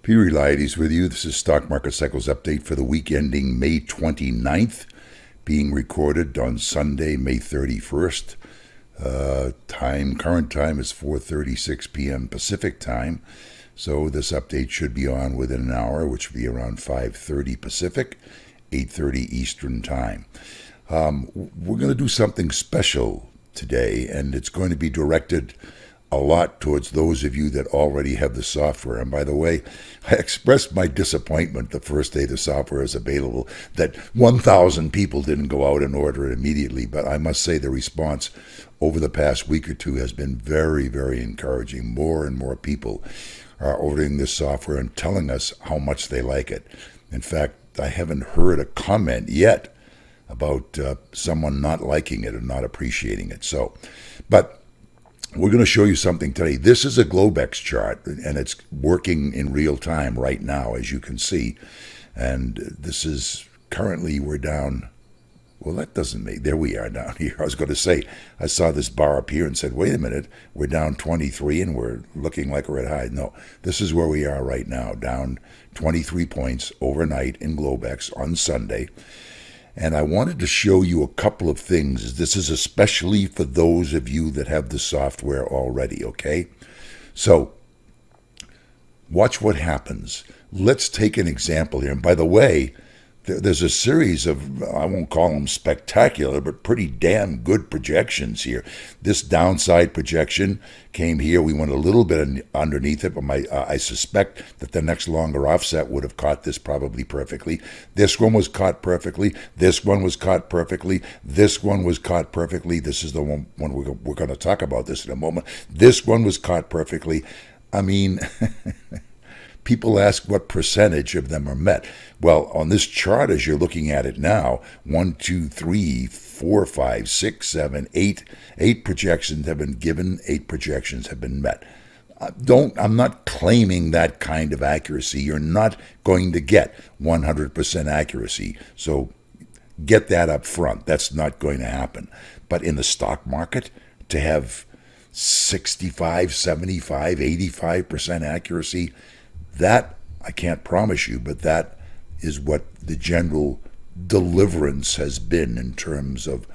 Peter Eliades with you. This is Stock Market Cycles Update for the week ending May 29th, being recorded on Sunday, May 31st. Current time is 4:36 p.m. Pacific time. So this update should be on within an hour, which will be around 5:30 Pacific, 8:30 Eastern time. We're going to do something special today, and it's going to be directed a lot towards those of you that already have the software. And by the way, I expressed my disappointment the first day the software is available that 1,000 people didn't go out and order it immediately. But I must say the response over the past week or two has been very, very encouraging. More and more people are ordering this software and telling us how much they like it. In fact, I haven't heard a comment yet about someone not liking it or not appreciating it. But we're going to show you something today. This is a Globex chart, and it's working in real time right now, as you can see. And this is currently, we're down. Well, that doesn't make, there we are down here. I was going to say, I saw this bar up here and said, wait a minute, we're down 23 and we're looking like we're at high. No, this is where we are right now, down 23 points overnight in Globex on Sunday. And I wanted to show you a couple of things. This is especially for those of you that have the software already, okay? So, watch what happens. Let's take an example here. And by the way, there's a series of, I won't call them spectacular, but pretty damn good projections here. This downside projection came here. We went a little bit underneath it, but I suspect that the next longer offset would have caught this probably perfectly. This one was caught perfectly. This one was caught perfectly. This one was caught perfectly. This is the one we're going to talk about this in a moment. This one was caught perfectly. I mean... People ask what percentage of them are met. Well, on this chart, as you're looking at it now, 1, 2, 3, 4, 5, 6, 7, 8. 8 projections have been given. 8 projections have been met. I'm not claiming that kind of accuracy. You're not going to get 100% accuracy. So get that up front. That's not going to happen. But in the stock market, to have 65, 75, 85% accuracy, that, I can't promise you, but that is what the general deliverance has been in terms of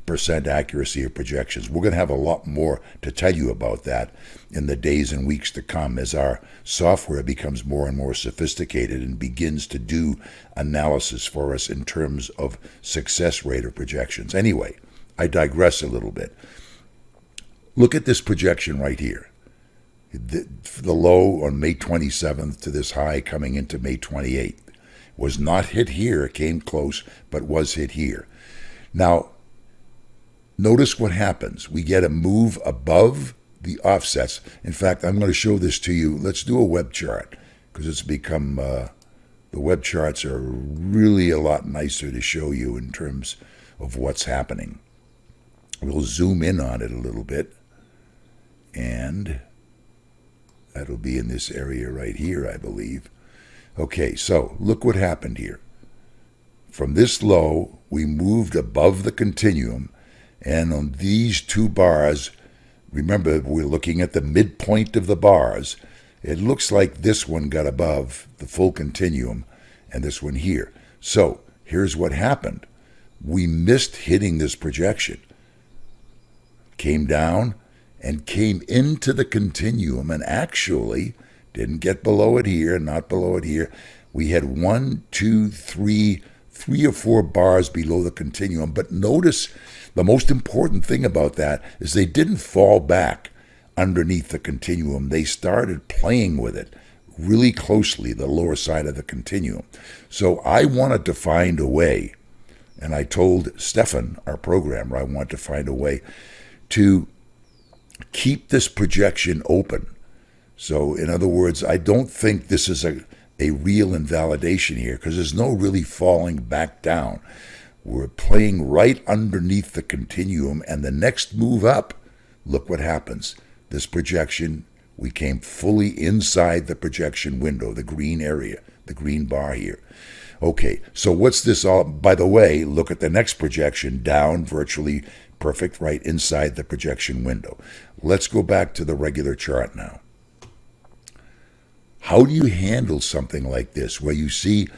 percent accuracy of projections. We're going to have a lot more to tell you about that in the days and weeks to come as our software becomes more and more sophisticated and begins to do analysis for us in terms of success rate of projections. Anyway, I digress a little bit. Look at this projection right here. The low on May 27th to this high coming into May 28th was not hit here. It came close, but was hit here. Now, notice what happens. We get a move above the offsets. In fact, I'm going to show this to you. Let's do a web chart because it's become, the web charts are really a lot nicer to show you in terms of what's happening. We'll zoom in on it a little bit, and that'll be in this area right here, I believe. Okay, so look what happened here. From this low, we moved above the continuum, and on these two bars, remember, we're looking at the midpoint of the bars. It looks like this one got above the full continuum, and this one here. So here's what happened. We missed hitting this projection. Came down and came into the continuum and actually didn't get below it here, not below it here. We had 1, 2, 3 or 4 bars below the continuum. But notice the most important thing about that is they didn't fall back underneath the continuum. They started playing with it really closely, the lower side of the continuum. So I wanted to find a way, and I told Stefan, our programmer, I want to find a way to keep this projection open. So in other words, I don't think this is a real invalidation here because there's no really falling back down. We're playing right underneath the continuum, and the next move up, look what happens. This projection, we came fully inside the projection window, the green area, the green bar here. Okay, so what's this all? By the way, look at the next projection, down virtually perfect, right inside the projection window. Let's go back to the regular chart now. How do you handle something like this where you see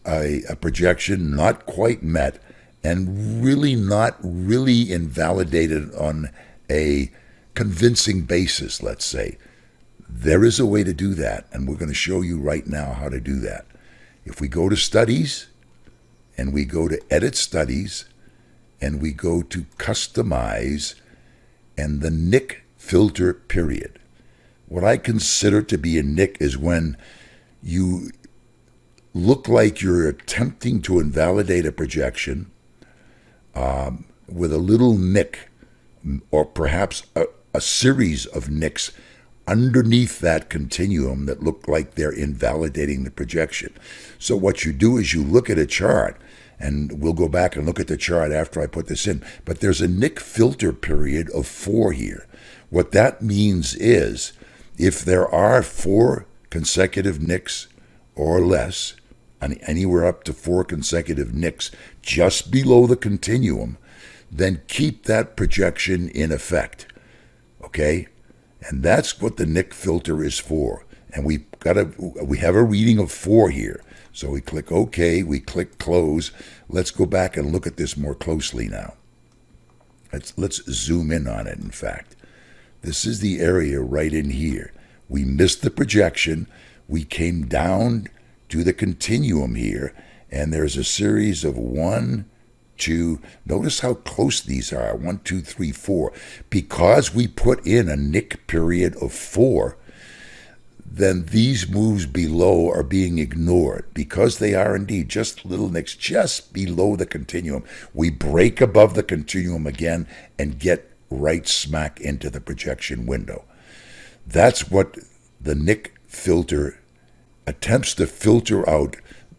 a projection not quite met and really not really invalidated on a convincing basis, let's say? There is a way to do that, and we're going to show you right now how to do that. If we go to Studies, and we go to Edit Studies, and we go to Customize, and the nick filter period. What I consider to be a nick is when you look like you're attempting to invalidate a projection with a little nick, or perhaps a series of nicks underneath that continuum that look like they're invalidating the projection. So what you do is you look at a chart, and we'll go back and look at the chart after I put this in, but there's a nick filter period of 4 here. What that means is if there are 4 consecutive nicks or less, anywhere up to 4 consecutive nicks just below the continuum, then keep that projection in effect. Okay? And that's what the nick filter is for. And we have a reading of 4 here. So we click OK, we click Close. Let's go back and look at this more closely now. Let's zoom in on it, in fact. This is the area right in here. We missed the projection. We came down to the continuum here, and there's a series of 1, 2. Notice how close these are. 1, 2, 3, 4. Because we put in a nick period of 4, then these moves below are being ignored because they are indeed just little nicks just below the continuum. We break above the continuum again and get right smack into the projection window. That's what the nick filter attempts to filter out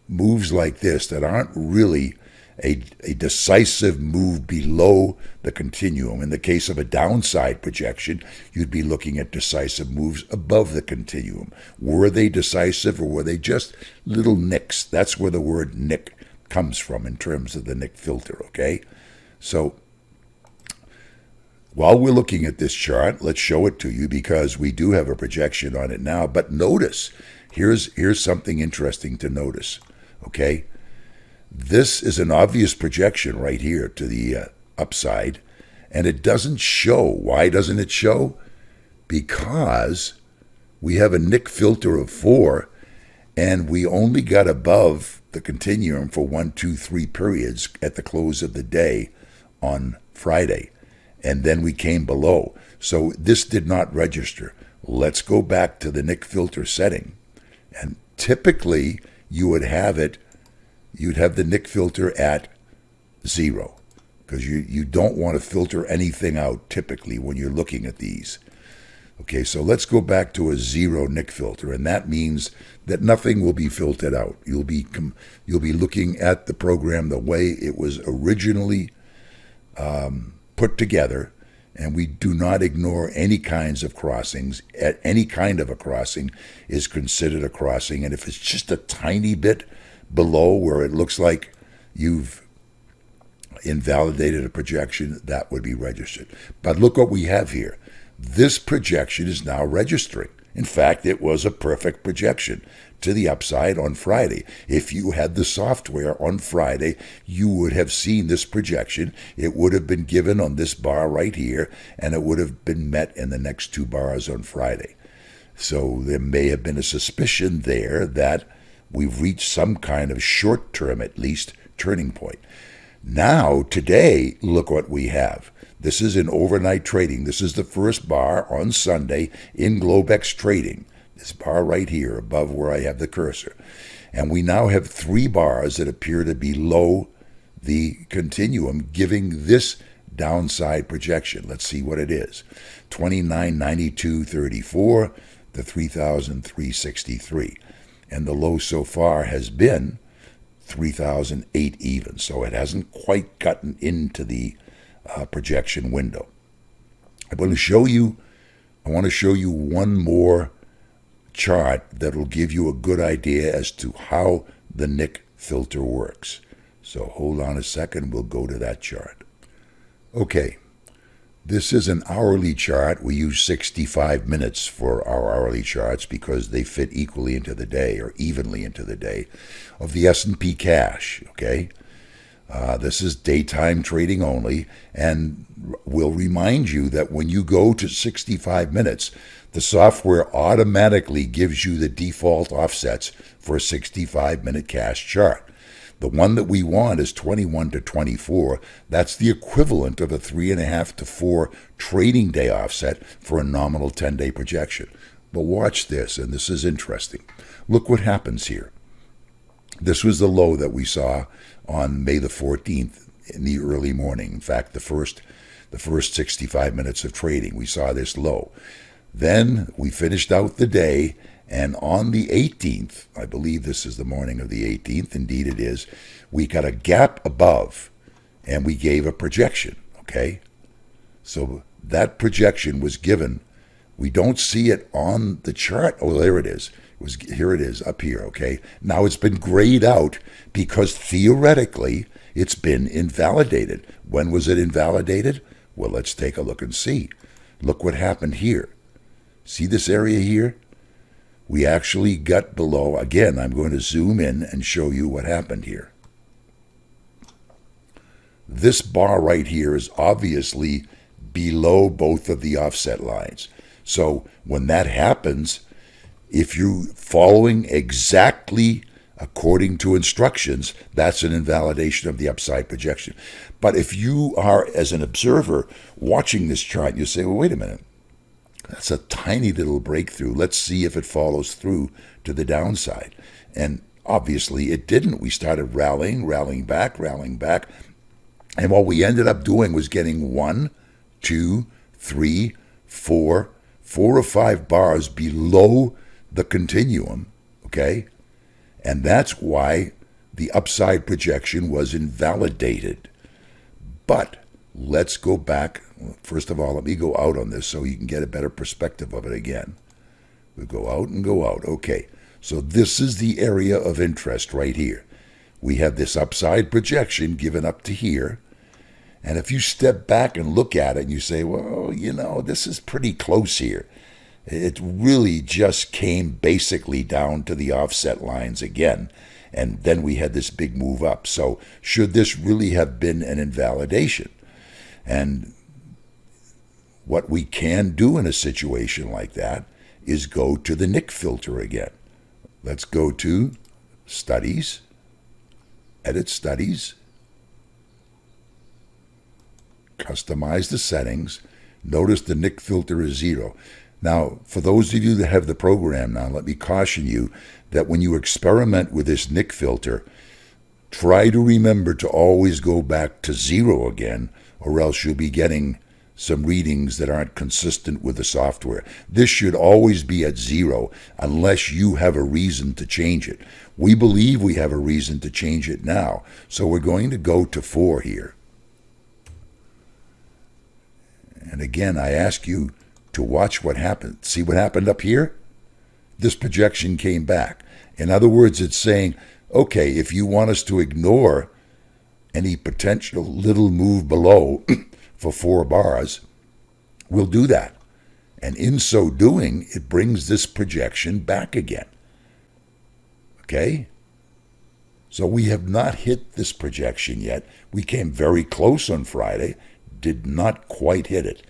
moves like this that aren't really a decisive move below the continuum. In the case of a downside projection, you'd be looking at decisive moves above the continuum. Were they decisive, or were they just little nicks? That's where the word nick comes from in terms of the nick filter, okay? So while we're looking at this chart, let's show it to you because we do have a projection on it now. But notice, here's something interesting to notice, okay? This is an obvious projection right here to the upside, and it doesn't show. Why doesn't it show? Because we have a nick filter of 4, and we only got above the continuum for 1, 2, 3 periods at the close of the day on Friday, and then we came below. So this did not register. Let's go back to the nick filter setting, and typically you would have it. You'd have the nick filter at 0 because you don't want to filter anything out typically when you're looking at these. Okay, so let's go back to a 0 nick filter, and that means that nothing will be filtered out. You'll be looking at the program the way it was originally put together, and we do not ignore any kinds of crossings. Any kind of a crossing is considered a crossing, and if it's just a tiny bit below where it looks like you've invalidated a projection, that would be registered. But look what we have here. This projection is now registering. In fact, it was a perfect projection to the upside on Friday. If you had the software on Friday, you would have seen this projection. It would have been given on this bar right here, and it would have been met in the next 2 bars on Friday. So there may have been a suspicion there that we've reached some kind of short-term, at least, turning point. Now, today, look what we have. This is in overnight trading. This is the first bar on Sunday in Globex trading. This bar right here above where I have the cursor. And we now have 3 bars that appear to be below the continuum, giving this downside projection. Let's see what it is. 29.92.34 to 3,363. And the low so far has been 3,008 even. So it hasn't quite gotten into the projection window. I want to show you one more chart that will give you a good idea as to how the nick filter works. So hold on a second, we'll go to that chart. Okay, This is an hourly chart. We use 65 minutes for our hourly charts because they fit equally into the day or evenly into the day of the S&P cash, okay? This is daytime trading only, and we'll remind you that when you go to 65 minutes, the software automatically gives you the default offsets for a 65-minute cash chart. The one that we want is 21 to 24. That's the equivalent of a 3.5 to 4 trading day offset for a nominal 10-day projection. But watch this, and this is interesting. Look what happens here. This was the low that we saw on May the 14th in the early morning. In fact, the first 65 minutes of trading, we saw this low. Then we finished out the day, and on the 18th, I believe this is the morning of the 18th, indeed it is, we got a gap above, and we gave a projection, okay? So that projection was given. We don't see it on the chart. Oh, there it is. Here it is, up here, okay? Now it's been grayed out because theoretically it's been invalidated. When was it invalidated? Well, let's take a look and see. Look what happened here. See this area here? We actually got below. Again, I'm going to zoom in and show you what happened here. This bar right here is obviously below both of the offset lines. So when that happens, if you're following exactly according to instructions, that's an invalidation of the upside projection. But if you are, as an observer, watching this chart, you say, well, wait a minute. That's a tiny little breakthrough. Let's see if it follows through to the downside. And obviously it didn't. We started rallying back. And what we ended up doing was getting 1, 2, 3, 4 or 5 bars below the continuum, okay? And that's why the upside projection was invalidated. But let's go back. First of all, let me go out on this so you can get a better perspective of it again. We go out and go out. Okay, so this is the area of interest right here. We have this upside projection given up to here. And if you step back and look at it and you say, well, you know, this is pretty close here. It really just came basically down to the offset lines again. And then we had this big move up. So should this really have been an invalidation? And what we can do in a situation like that is go to the Nick filter again. Let's go to Studies, Edit Studies, customize the settings. Notice the Nick filter is 0. Now, for those of you that have the program now, let me caution you that when you experiment with this Nick filter, try to remember to always go back to 0 again, or else you'll be getting some readings that aren't consistent with the software. This should always be at 0 unless you have a reason to change it. We believe we have a reason to change it now, so we're going to go to 4 here. And again, I ask you to watch what happened. See what happened up here? This projection came back. In other words, it's saying, okay, if you want us to ignore any potential little move below for 4 bars, we'll do that. And in so doing, it brings this projection back again. Okay? So we have not hit this projection yet. We came very close on Friday, did not quite hit it.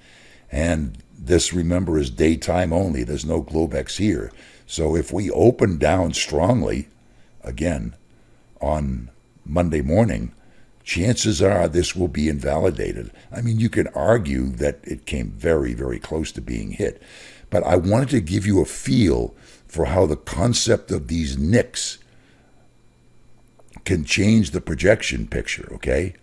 And this, remember, is daytime only. There's no Globex here. So if we open down strongly, again, on Monday morning, chances are this will be invalidated. I mean, you can argue that it came very, very close to being hit. But I wanted to give you a feel for how the concept of these nicks can change the projection picture, okay?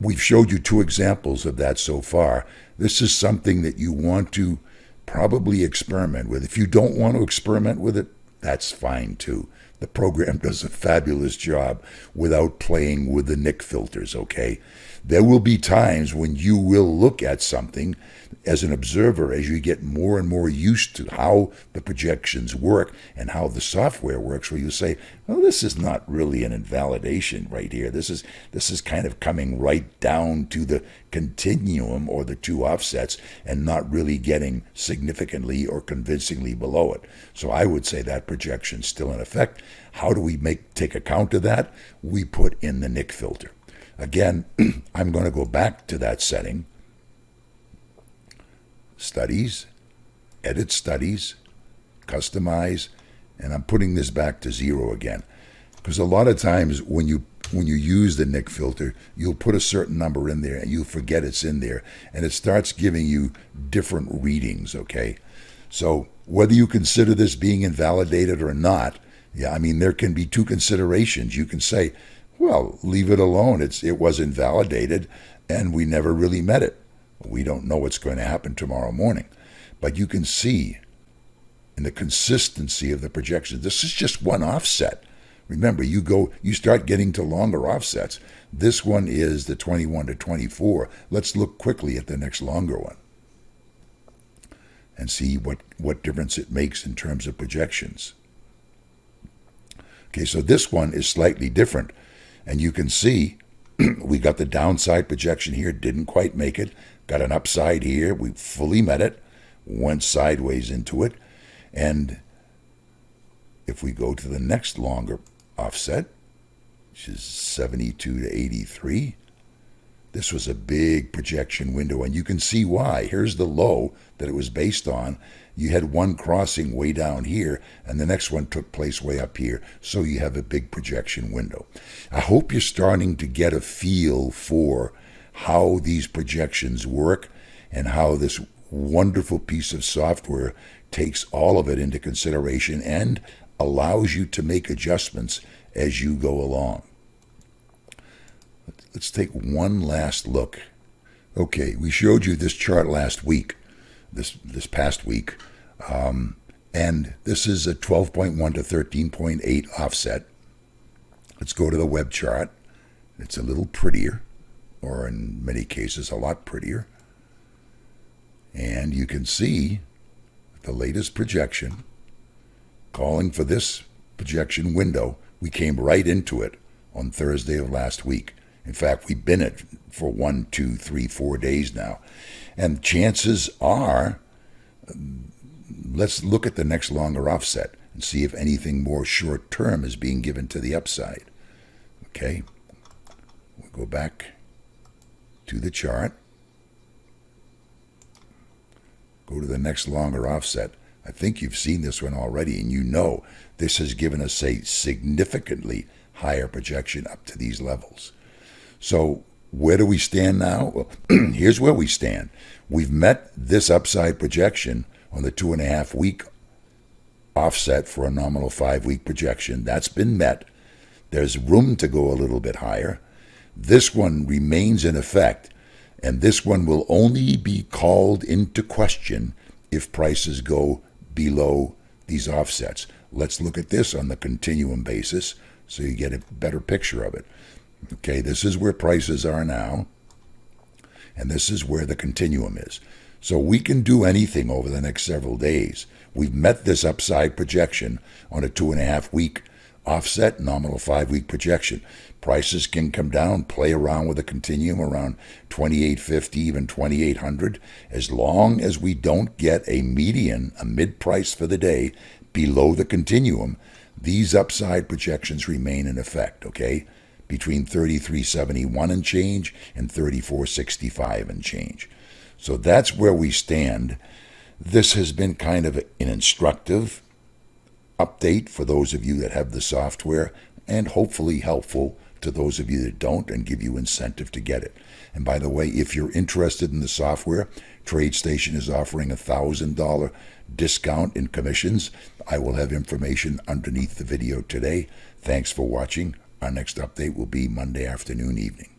We've showed you 2 examples of that so far. This is something that you want to probably experiment with. If you don't want to experiment with it, that's fine too. The program does a fabulous job without playing with the Nick filters, okay? there will be times when you will look at something as an observer, as you get more and more used to how the projections work and how the software works, where you say, well, this is not really an invalidation right here. This is kind of coming right down to the continuum or the two offsets and not really getting significantly or convincingly below it. So I would say that projection's still in effect. How do we take account of that? We put in the NIC filter. Again, I'm going to go back to that setting. Studies, edit studies, customize, and I'm putting this back to 0 again. Because a lot of times when you use the NIC filter, you'll put a certain number in there and you'll forget it's in there, and it starts giving you different readings, okay? So whether you consider this being invalidated or not, yeah, I mean, there can be two considerations. You can say, well, leave it alone. It was invalidated and we never really met it. We don't know what's going to happen tomorrow morning. But you can see in the consistency of the projection, this is just one offset. Remember, you start getting to longer offsets. This one is the 21 to 24. Let's look quickly at the next longer one and see what difference it makes in terms of projections. Okay, so this one is slightly different. And you can see we got the downside projection here, didn't quite make it. Got an upside here, we fully met it, went sideways into it. And if we go to the next longer offset, which is 72 to 83, this was a big projection window, and you can see why. Here's the low that it was based on. You had one crossing way down here, and the next one took place way up here, so you have a big projection window. I hope you're starting to get a feel for how these projections work and how this wonderful piece of software takes all of it into consideration and allows you to make adjustments as you go along. Let's take one last look. Okay, we showed you this chart last week, this past week, and this is a 12.1 to 13.8 offset. Let's go to the web chart. It's a little prettier, or in many cases a lot prettier. And you can see the latest projection, calling for this projection window. We came right into it on Thursday of last week. In fact, we've been it for 1, 2, 3, 4 days now. And chances are, let's look at the next longer offset and see if anything more short-term is being given to the upside. Okay, we'll go back to the chart. Go to the next longer offset. I think you've seen this one already, and you know this has given us a significantly higher projection up to these levels. So where do we stand now? Well, here's where we stand. We've met this upside projection on the 2.5 week offset for a nominal 5-week projection. That's been met. There's room to go a little bit higher. This one remains in effect, and this one will only be called into question if prices go below these offsets. Let's look at this on the continuum basis so you get a better picture of it. Okay, this is where prices are now, and this is where the continuum is. So we can do anything over the next several days. We've met this upside projection on a 2.5 week offset, nominal 5-week projection. Prices can come down, play around with a continuum around 2850, even 2800, as long as we don't get a median, a mid-price for the day, below the continuum. These upside projections remain in effect, okay? Between 3371 and change and 3465 and change. So that's where we stand. This has been kind of an instructive update for those of you that have the software, and hopefully helpful to those of you that don't, and give you incentive to get it. And by the way, if you're interested in the software, TradeStation is offering a $1,000 discount in commissions. I will have information underneath the video today. Thanks for watching. Our next update will be Monday afternoon, evening.